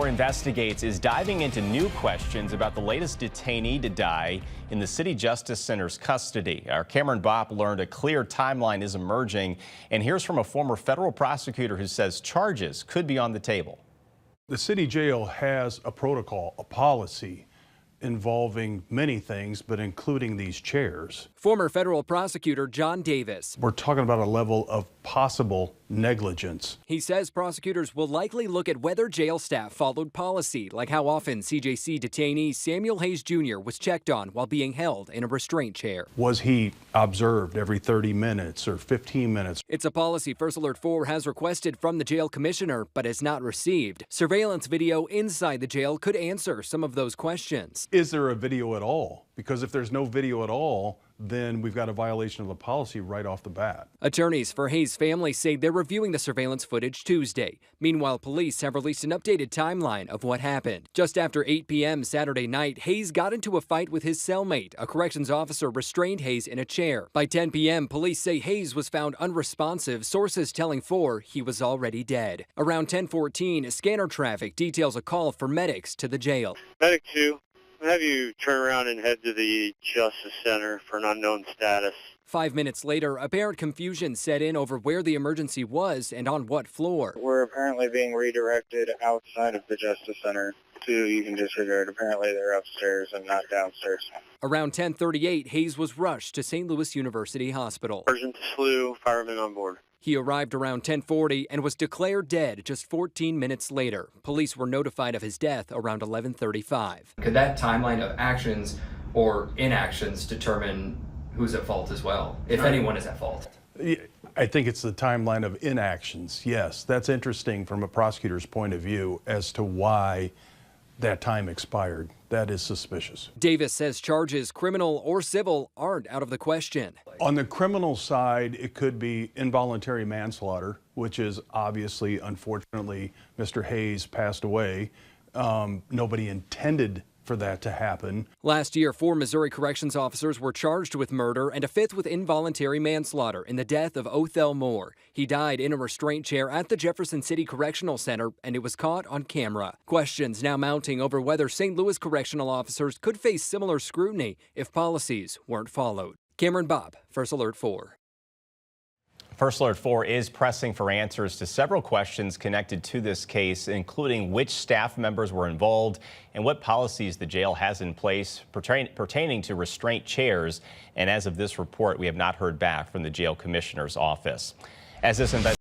Investigates is diving into new questions about the latest detainee to die in the City Justice Center's custody. Our Cameron Bopp learned a clear timeline is emerging, and here's from a former federal prosecutor who says charges could be on the table. The city jail has a protocol, a policy involving many things, but including these chairs. Former federal prosecutor John Davis. We're talking about a level of possible negligence. He says prosecutors will likely look at whether jail staff followed policy, like how often CJC detainee Samuel Hayes Jr. was checked on while being held in a restraint chair. Was he observed every 30 minutes or 15 minutes? It's a policy First Alert 4 has requested from the jail commissioner, but has not received. Surveillance video inside the jail could answer some of those questions. Is there a video at all? Because if there's no video at all, then we've got a violation of the policy right off the bat. Attorneys for Hayes' family say they're reviewing the surveillance footage Tuesday. Meanwhile, police have released an updated timeline of what happened. Just after 8 p.m. Saturday night, Hayes got into a fight with his cellmate. A corrections officer restrained Hayes in a chair. By 10 p.m., police say Hayes was found unresponsive, sources telling 4 he was already dead. Around 10:14, scanner traffic details a call for medics to the jail. Medic 2. I'll have you turn around and head to the Justice Center for an unknown status. 5 minutes later, apparent confusion set in over where the emergency was and on what floor. We're apparently being redirected outside of the Justice Center to you can disregard. Apparently they're upstairs and not downstairs. Around 10:38, Hayes was rushed to St. Louis University Hospital. Urgent slew, firemen on board. He arrived around 10:40 and was declared dead just 14 minutes later. Police were notified of his death around 11:35. Could that timeline of actions or inactions determine who's at fault as well, if anyone is at fault? I think it's the timeline of inactions, yes. That's interesting from a prosecutor's point of view as to why that time expired. That is suspicious. Davis says charges, criminal or civil, aren't out of the question. On the criminal side, it could be involuntary manslaughter, which is obviously, unfortunately, Mr. Hayes passed away. Nobody intended for that to happen. Last year, 4 Missouri corrections officers were charged with murder and a 5th with involuntary manslaughter in the death of Othell Moore. He died in a restraint chair at the Jefferson City Correctional Center, and it was caught on camera. Questions now mounting over whether St. Louis correctional officers could face similar scrutiny if policies weren't followed. Cameron Bopp, First Alert 4. First Alert 4 is pressing for answers to several questions connected to this case, including which staff members were involved and what policies the jail has in place pertaining to restraint chairs. And as of this report, we have not heard back from the jail commissioner's office. As this